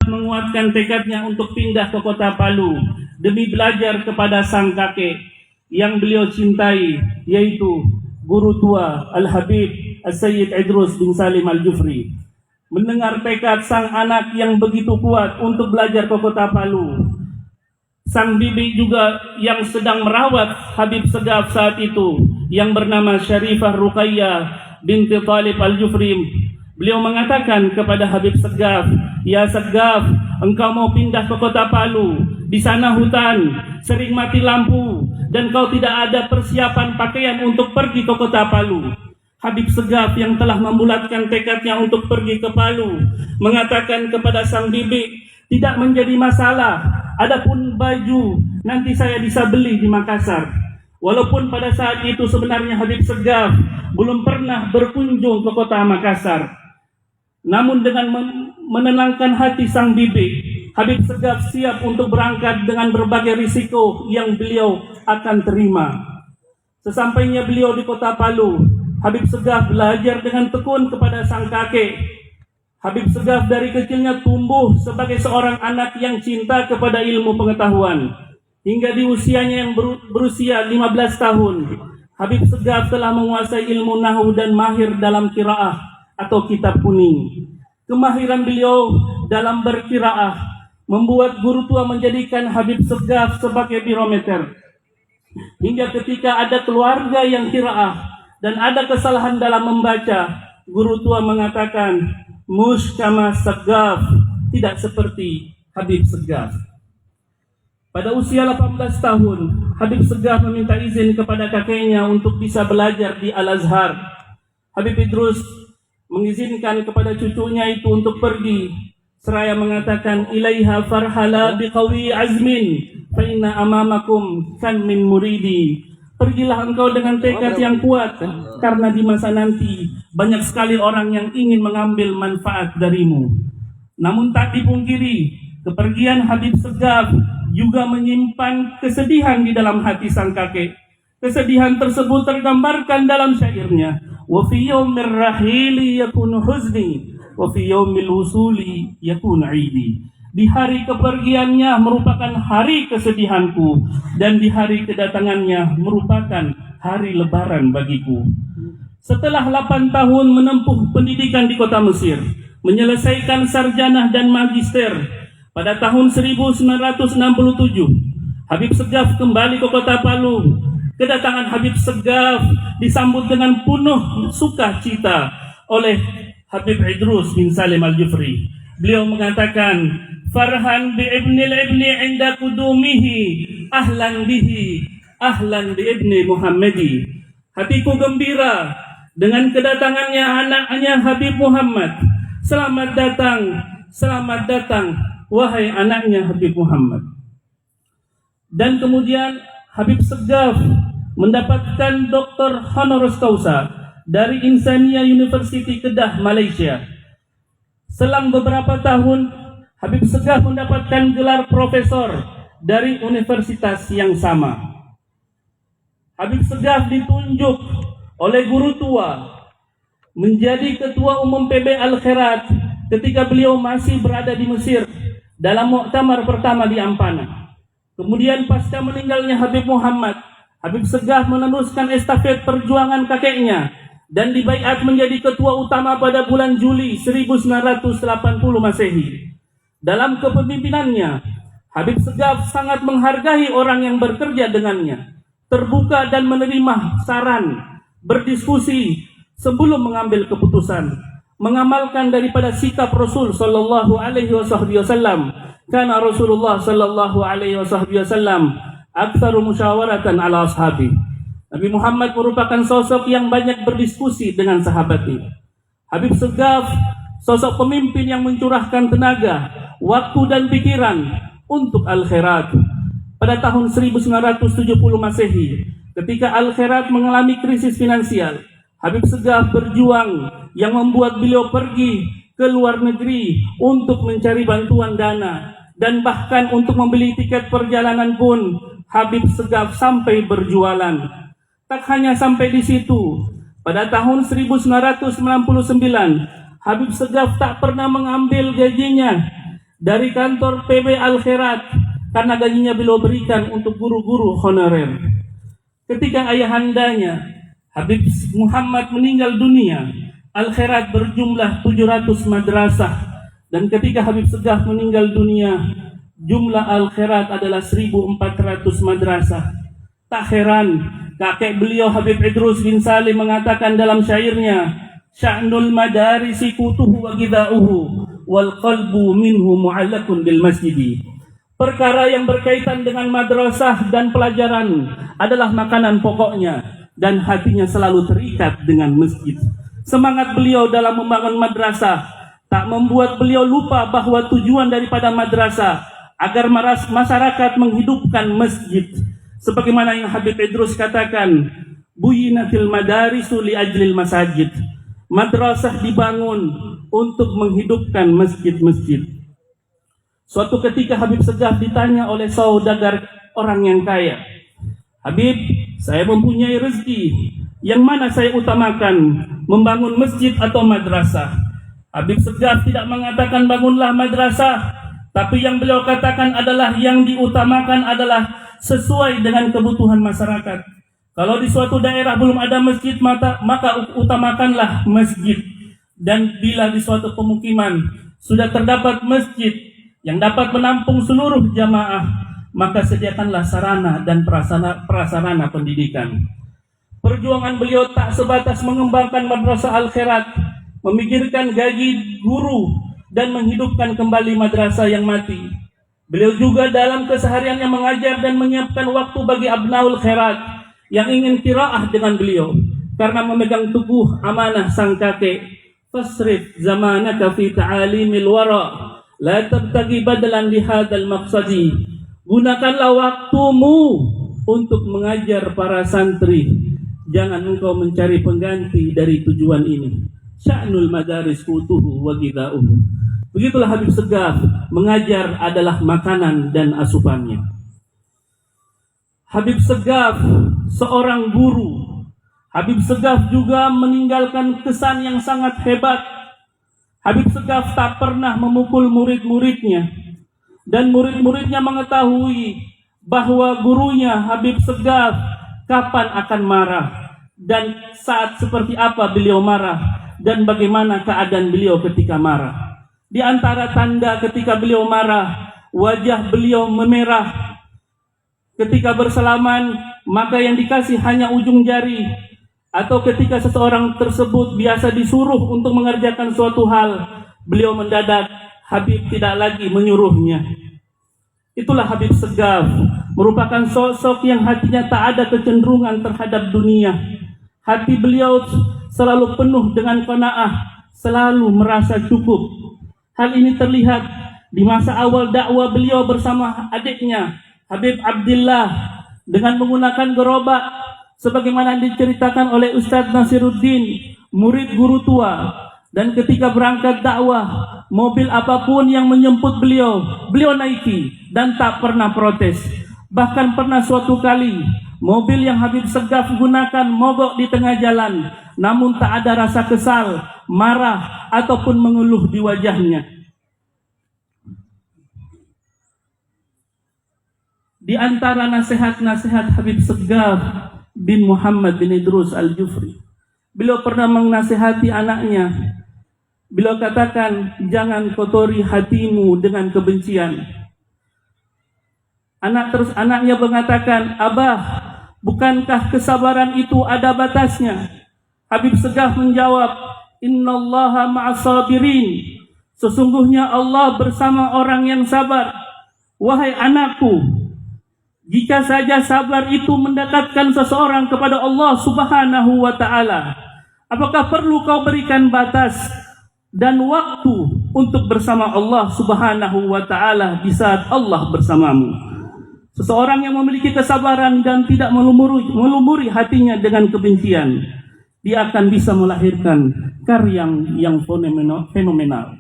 menguatkan tekadnya untuk pindah ke kota Palu demi belajar kepada sang kakek yang beliau cintai, yaitu guru tua Al-Habib As-Sayyid Idrus bin Salim Al-Jufri. Mendengar tekad sang anak yang begitu kuat untuk belajar ke kota Palu, sang bibi juga yang sedang merawat Habib Segaf saat itu, yang bernama Syarifah Ruqayyah binti Talib Al-Jufri, beliau mengatakan kepada Habib Segaf, "Ya Segaf, engkau mau pindah ke kota Palu. Di sana hutan, sering mati lampu, dan kau tidak ada persiapan pakaian untuk pergi ke kota Palu." Habib Segaf yang telah membulatkan tekadnya untuk pergi ke Palu mengatakan kepada sang bibi, "Tidak menjadi masalah. Adapun baju nanti saya bisa beli di Makassar." Walaupun pada saat itu sebenarnya Habib Segaf belum pernah berkunjung ke kota Makassar, namun dengan menenangkan hati sang bibi, Habib Segaf siap untuk berangkat dengan berbagai risiko yang beliau akan terima. Sesampainya beliau di kota Palu, Habib Segaf belajar dengan tekun kepada sang kakek. Habib Segaf dari kecilnya tumbuh sebagai seorang anak yang cinta kepada ilmu pengetahuan. Hingga di usianya yang berusia 15 tahun, Habib Segaf telah menguasai ilmu nahwu dan mahir dalam qiraah atau kitab kuning. Kemahiran beliau dalam berqiraah membuat guru tua menjadikan Habib Segaf sebagai barometer. Hingga ketika ada keluarga yang qiraah dan ada kesalahan dalam membaca, guru tua mengatakan, "Mush kama Segaf," tidak seperti Habib Segaf. Pada usia 18 tahun, Habib Segaf meminta izin kepada kakeknya untuk bisa belajar di Al-Azhar. Habib Idrus mengizinkan kepada cucunya itu untuk pergi, seraya mengatakan, "Ilaiha farhala biqawi azmin, fa inna amamakum kan min muridi." Pergilah engkau dengan tekad yang kuat, karena di masa nanti banyak sekali orang yang ingin mengambil manfaat darimu. Namun tak dipungkiri, kepergian Habib Segaf juga menyimpan kesedihan di dalam hati sang kakek. Kesedihan tersebut tergambarkan dalam syairnya, "Wa fi yaumir rahili yakunu huzni, wa fi yaumil wusuli yakunu 'idi." Di hari kepergiannya merupakan hari kesedihanku, dan di hari kedatangannya merupakan hari lebaran bagiku. Setelah 8 tahun menempuh pendidikan di kota Mesir, menyelesaikan sarjanah dan magister, pada tahun 1967, Habib Segaf kembali ke kota Palu. Kedatangan Habib Segaf disambut dengan penuh sukacita oleh Habib Idrus bin Salim Al-Jufri. Beliau mengatakan, "Farhan bi ibnil ibni inda kudumihi, ahlan bihi, ahlan bi ibni Muhammadi." Hatiku gembira dengan kedatangannya anaknya Habib Muhammad. Selamat datang, wahai anaknya Habib Muhammad. Dan kemudian Habib Segaf mendapatkan Dr. Honoris Causa dari Insania University Kedah, Malaysia. Selang beberapa tahun, Habib Segaf mendapatkan gelar profesor dari universitas yang sama. Habib Segaf ditunjuk oleh guru tua menjadi ketua umum PB Al-Khairat ketika beliau masih berada di Mesir dalam muktamar pertama di Ampana. Kemudian pasca meninggalnya Habib Muhammad, Habib Segaf meneruskan estafet perjuangan kakeknya dan dibaiat menjadi ketua utama pada bulan Juli 1980 Masehi. Dalam kepemimpinannya, Habib Segaf sangat menghargai orang yang bekerja dengannya, terbuka dan menerima saran, berdiskusi sebelum mengambil keputusan, mengamalkan daripada sikap Rasul sallallahu alaihi wasallam. Karena Rasulullah sallallahu alaihi wasallam aktsaru musyawaratan ala ashabi. Nabi Muhammad merupakan sosok yang banyak berdiskusi dengan sahabatnya. Habib Segaf sosok pemimpin yang mencurahkan tenaga, waktu dan pikiran untuk Al-Khairat. Pada tahun 1970 Masehi, ketika Al-Khairat mengalami krisis finansial, Habib Segaf berjuang yang membuat beliau pergi ke luar negeri untuk mencari bantuan dana, dan bahkan untuk membeli tiket perjalanan pun Habib Segaf sampai berjualan. Tak hanya sampai di situ, pada tahun 1999 Habib Segaf tak pernah mengambil gajinya dari kantor PB Al-Khairat karena gajinya beliau berikan untuk guru-guru honorer. Ketika ayahandanya Habib Muhammad meninggal dunia, Al-Khairat berjumlah 700 madrasah, dan ketika Habib Segaf meninggal dunia, jumlah Al-Khairat adalah 1400 madrasah. Tak heran kakek beliau Habib Idrus bin Salim mengatakan dalam syairnya, "Sya'nul madarisi kutuhu wa ghidha'uhu wal qalbu minhu mu'allakun bil masjidi." Perkara yang berkaitan dengan madrasah dan pelajaran adalah makanan pokoknya, dan hatinya selalu terikat dengan masjid. Semangat beliau dalam membangun madrasah tak membuat beliau lupa bahwa tujuan daripada madrasah agar masyarakat menghidupkan masjid. Sebagaimana yang Habib Idrus katakan, "Buyinatil madarisu li ajlil masajid." Madrasah dibangun untuk menghidupkan masjid-masjid. Suatu ketika Habib Segaf ditanya oleh saudagar orang yang kaya, "Habib, saya mempunyai rezeki, yang mana saya utamakan, membangun masjid atau madrasah?" Habib Segaf tidak mengatakan bangunlah madrasah, tapi yang beliau katakan adalah yang diutamakan adalah sesuai dengan kebutuhan masyarakat. Kalau di suatu daerah belum ada masjid, maka utamakanlah masjid. Dan bila di suatu pemukiman sudah terdapat masjid yang dapat menampung seluruh jamaah, maka sediakanlah sarana dan prasarana pendidikan. Perjuangan beliau tak sebatas mengembangkan madrasah Al-Khairat, memikirkan gaji guru, dan menghidupkan kembali madrasah yang mati. Beliau juga dalam kesehariannya mengajar dan menyiapkan waktu bagi Abnaul Khairat yang ingin qiraah dengan beliau, karena memegang teguh amanah sang kakek. "Fasrif zamanaka fi ta'alimil wara, la tabtagi badalan li hadzal maqsadi." Gunakanlah waktumu untuk mengajar para santri, jangan engkau mencari pengganti dari tujuan ini. Sya'nul madaris kutuhu wa ghidha'uhu. Begitulah Habib Segaf, mengajar adalah makanan dan asupannya. Habib Segaf seorang guru. Habib Segaf juga meninggalkan kesan yang sangat hebat. Habib Segaf tak pernah memukul murid-muridnya, dan murid-muridnya mengetahui bahwa gurunya Habib Segaf kapan akan marah, dan saat seperti apa beliau marah, dan bagaimana keadaan beliau ketika marah. Di antara tanda ketika beliau marah, wajah beliau memerah. Ketika bersalaman, maka yang dikasih hanya ujung jari. Atau ketika seseorang tersebut biasa disuruh untuk mengerjakan suatu hal, beliau mendadak, Habib tidak lagi menyuruhnya. Itulah Habib Segaf, merupakan sosok yang hatinya tak ada kecenderungan terhadap dunia. Hati beliau selalu penuh dengan qanaah, selalu merasa cukup. Hal ini terlihat di masa awal dakwah beliau bersama adiknya Habib Abdillah dengan menggunakan gerobak, sebagaimana diceritakan oleh Ustadz Nasiruddin, murid guru tua. Dan ketika berangkat dakwah, mobil apapun yang menjemput beliau naiki dan tak pernah protes. Bahkan pernah suatu kali mobil yang Habib Segaf gunakan mogok di tengah jalan, namun tak ada rasa kesal, marah, ataupun mengeluh di wajahnya. Di antara nasihat-nasihat Habib Segaf bin Muhammad bin Idrus Al-Jufri, beliau pernah menasihati anaknya. Beliau katakan, "Jangan kotori hatimu dengan kebencian." Anaknya mengatakan, "Abah, bukankah kesabaran itu ada batasnya?" Habib Segaf menjawab, "Innallaha ma'as sabirin." Sesungguhnya Allah bersama orang yang sabar. Wahai anakku, jika saja sabar itu mendekatkan seseorang kepada Allah Subhanahu wa ta'ala, apakah perlu kau berikan batas dan waktu untuk bersama Allah Subhanahu wa ta'ala di saat Allah bersamamu? Seseorang yang memiliki kesabaran dan tidak melumuri hatinya dengan kebencian, dia akan bisa melahirkan karya yang fenomenal.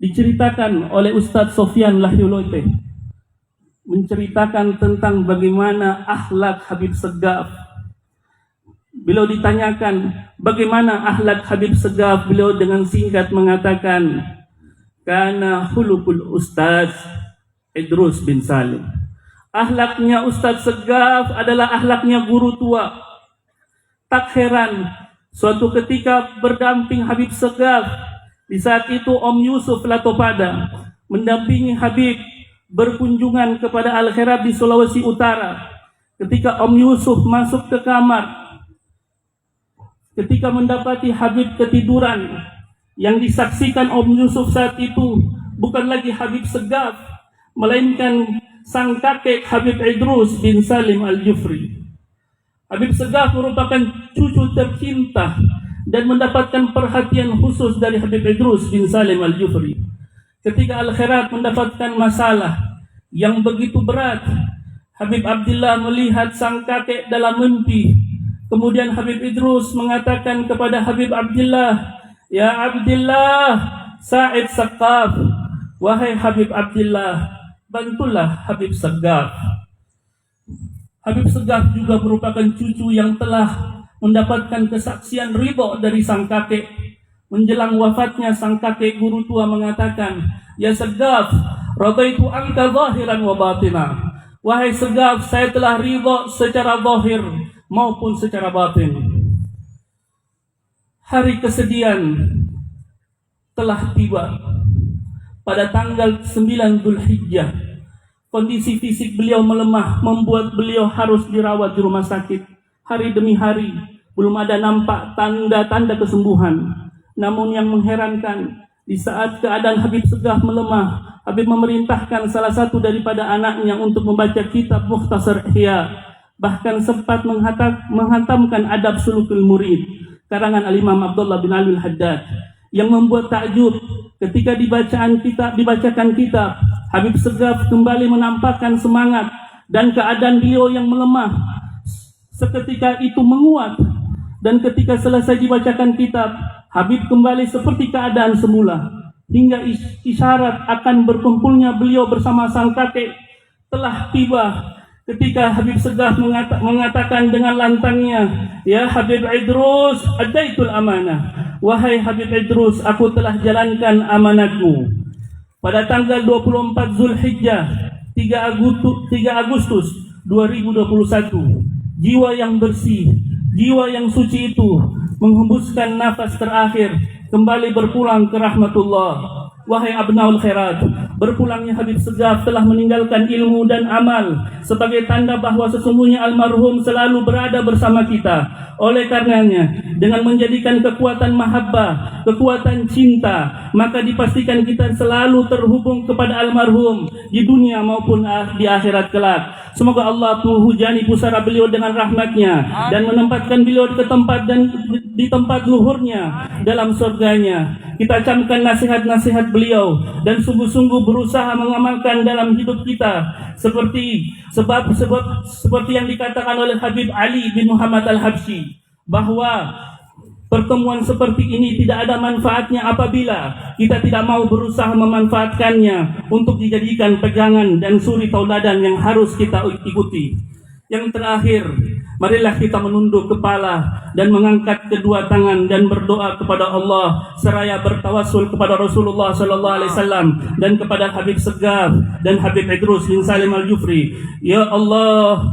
Diceritakan oleh Ustadz Sofyan Lahyulote, menceritakan tentang bagaimana akhlak Habib Segaf. Beliau ditanyakan bagaimana akhlak Habib Segaf, beliau dengan singkat mengatakan, Kana hulukul Ustaz Idrus bin Salim. Akhlaknya Ustaz Segaf adalah akhlaknya guru tua. Tak heran suatu ketika berdamping Habib Segaf, di saat itu Om Yusuf Latopada mendampingi Habib berkunjungan kepada Al-Khairab di Sulawesi Utara. Ketika Om Yusuf masuk ke kamar, ketika mendapati Habib ketiduran, yang disaksikan Om Yusuf saat itu bukan lagi Habib Segaf, melainkan sang kakek Habib Idrus bin Salim Al-Jufri. Habib Segaf merupakan cucu tercinta dan mendapatkan perhatian khusus dari Habib Idrus bin Salim Al-Jufri. Ketika Al-Khairat mendapatkan masalah yang begitu berat, Habib Abdullah melihat sang kakek dalam mimpi. Kemudian Habib Idrus mengatakan kepada Habib Abdullah, "Ya Abdullah, Sa'id Saqaf." Wahai Habib Abdullah, bantulah Habib Segaf. Habib Segaf juga merupakan cucu yang telah mendapatkan kesaksian ridho dari sang kakek. Menjelang wafatnya, sang kakek guru tua mengatakan, "Ya Segaf, radaitu anka zahiran wa batina." Wahai Segaf, saya telah ridho secara zahir maupun secara batin. Hari kesedihan telah tiba. Pada tanggal 9 Dzulhijjah, kondisi fisik beliau melemah, membuat beliau harus dirawat di rumah sakit. Hari demi hari, belum ada nampak tanda-tanda kesembuhan. Namun yang mengherankan, di saat keadaan Habib Segaf melemah, Habib memerintahkan salah satu daripada anaknya untuk membaca kitab Mukhtasar Ihya, bahkan sempat menghantamkan Adab Sulukul Murid, karangan Al-Imam Abdullah bin Ali Al-Haddad. Yang membuat takjub, ketika dibacakan kitab, Habib Segaf kembali menampakkan semangat dan keadaan beliau yang melemah seketika itu menguat. Dan ketika selesai dibacakan kitab, Habib kembali seperti keadaan semula, hingga isyarat akan berkumpulnya beliau bersama sang kakek telah tiba. Ketika Habib Segaf mengatakan dengan lantangnya, "Ya Habib Idrus, adaitul amanah." Wahai Habib Idrus, aku telah jalankan amanatmu. Pada tanggal 24 Zulhijjah 3 Agustus 2021, jiwa yang bersih, jiwa yang suci itu menghembuskan nafas terakhir, kembali berpulang ke rahmatullah. Wahai Abnaul Khairat, berpulangnya Habib Segaf telah meninggalkan ilmu dan amal sebagai tanda bahwa sesungguhnya almarhum selalu berada bersama kita. Oleh karenanya, dengan menjadikan kekuatan mahabbah, kekuatan cinta, maka dipastikan kita selalu terhubung kepada almarhum di dunia maupun di akhirat kelak. Semoga Allah menghujani pusara beliau dengan rahmatnya dan menempatkan beliau ke tempat dan di tempat luhurnya dalam surganya. Kita camkan nasihat-nasihat beliau dan sungguh-sungguh berusaha mengamalkan dalam hidup kita seperti yang dikatakan oleh Habib Ali bin Muhammad Al-Habsyi, bahwa pertemuan seperti ini tidak ada manfaatnya apabila kita tidak mau berusaha memanfaatkannya untuk dijadikan pegangan dan suri tauladan yang harus kita ikuti. Yang terakhir, marilah kita menunduk kepala dan mengangkat kedua tangan dan berdoa kepada Allah seraya bertawassul kepada Rasulullah sallallahu alaihi wasallam dan kepada Habib Segaf dan Habib Idrus bin Salim Al-Jufri. Ya Allah,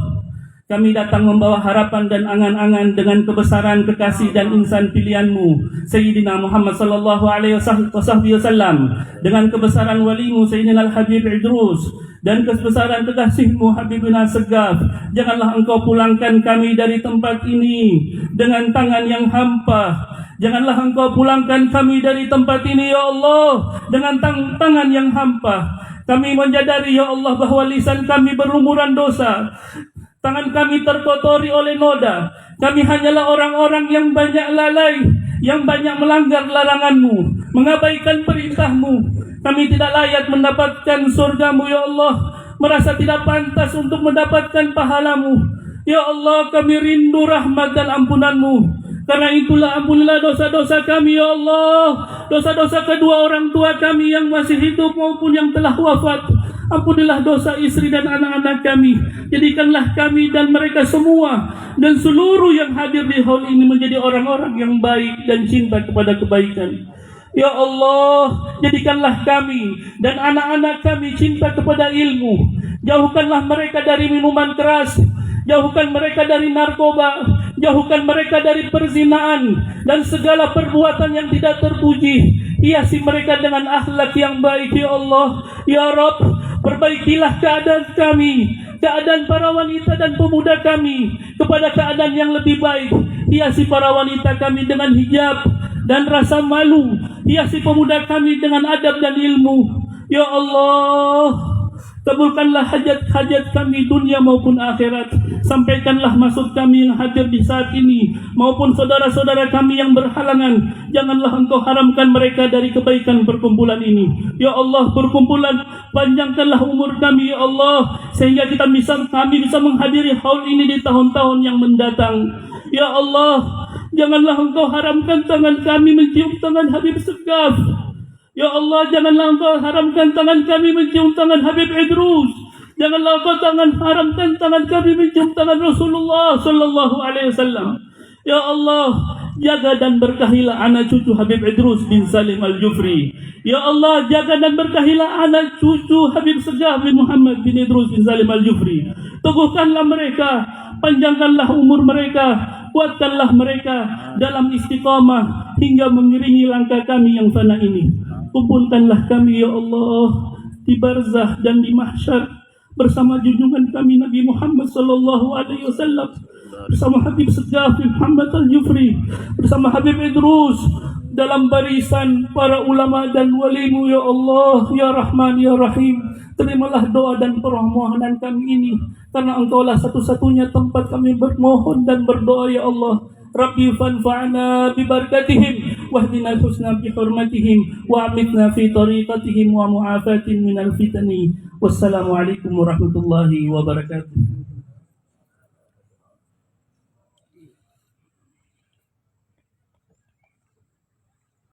kami datang membawa harapan dan angan-angan dengan kebesaran kekasih dan insan pilihanmu Sayyidina Muhammad sallallahu alaihi wasallam, dengan kebesaran walimu Sayyidina Al-Habib Idrus dan kebesaran kekasihmu Habibina Segaf. Janganlah engkau pulangkan kami dari tempat ini dengan tangan yang hampa. Janganlah engkau pulangkan kami dari tempat ini ya Allah dengan tangan yang hampa. Kami menyadari ya Allah bahwa lisan kami berlumuran dosa, tangan kami terkotori oleh noda. Kami hanyalah orang-orang yang banyak lalai, yang banyak melanggar laranganmu, mengabaikan perintahmu. Kami tidak layak mendapatkan surgamu ya Allah, merasa tidak pantas untuk mendapatkan pahalamu. Ya Allah, kami rindu rahmat dan ampunanmu. Karena itulah ampunilah dosa-dosa kami ya Allah, dosa-dosa kedua orang tua kami yang masih hidup maupun yang telah wafat. Ampunilah dosa istri dan anak-anak kami. Jadikanlah kami dan mereka semua dan seluruh yang hadir di hall ini menjadi orang-orang yang baik dan cinta kepada kebaikan. Ya Allah, jadikanlah kami dan anak-anak kami cinta kepada ilmu. Jauhkanlah mereka dari minuman keras, jauhkan mereka dari narkoba, jauhkan mereka dari perzinaan dan segala perbuatan yang tidak terpuji. Hiasi mereka dengan akhlak yang baik, ya Allah. Ya Rabb, perbaikilah keadaan kami, keadaan para wanita dan pemuda kami kepada keadaan yang lebih baik. Hiasi para wanita kami dengan hijab dan rasa malu. Hiasi pemuda kami dengan adab dan ilmu. Ya Allah, kabulkanlah hajat-hajat kami dunia maupun akhirat. Sampaikanlah maksud kami yang hadir di saat ini maupun saudara-saudara kami yang berhalangan. Janganlah Engkau haramkan mereka dari kebaikan perkumpulan ini. Ya Allah, perkumpulan, panjangkanlah umur kami, ya Allah, sehingga kami bisa menghadiri haul ini di tahun-tahun yang mendatang. Ya Allah, janganlah Engkau haramkan tangan kami mencium tangan Habib Segaf. Ya Allah, janganlah Engkau haramkan tangan kami mencium tangan Habib Idrus. Janganlah Engkau haramkan tangan kami mencium tangan Rasulullah sallallahu alaihi wasallam. Ya Allah, jaga dan berkahilah anak cucu Habib Idrus bin Salim Al-Jufri. Ya Allah, jaga dan berkahilah anak cucu Habib Segaf bin Muhammad bin Idrus bin Salim Al-Jufri. Teguhkanlah mereka, panjangkanlah umur mereka, kuatkanlah mereka dalam istiqamah hingga mengiringi langkah kami yang fana ini. Kumpulkanlah kami, ya Allah, di barzah dan di mahsyar bersama junjungan kami Nabi Muhammad sallallahu alaihi wasallam, bersama Habib Segaf bin Muhammad Al-Jufri, bersama Habib Idrus, dalam barisan para ulama dan walimu, ya Allah, ya Rahman, ya Rahim. Terimalah doa dan permohonan kami ini, karena Engkaulah satu-satunya tempat kami bermohon dan berdoa, ya Allah. Rabbi fanfa'na bibarakatihim wahdina husna bihurmatihim wa'amitna fi tariqatihim wa mu'afatin minal fitani. Wassalamualaikum warahmatullahi wabarakatuh.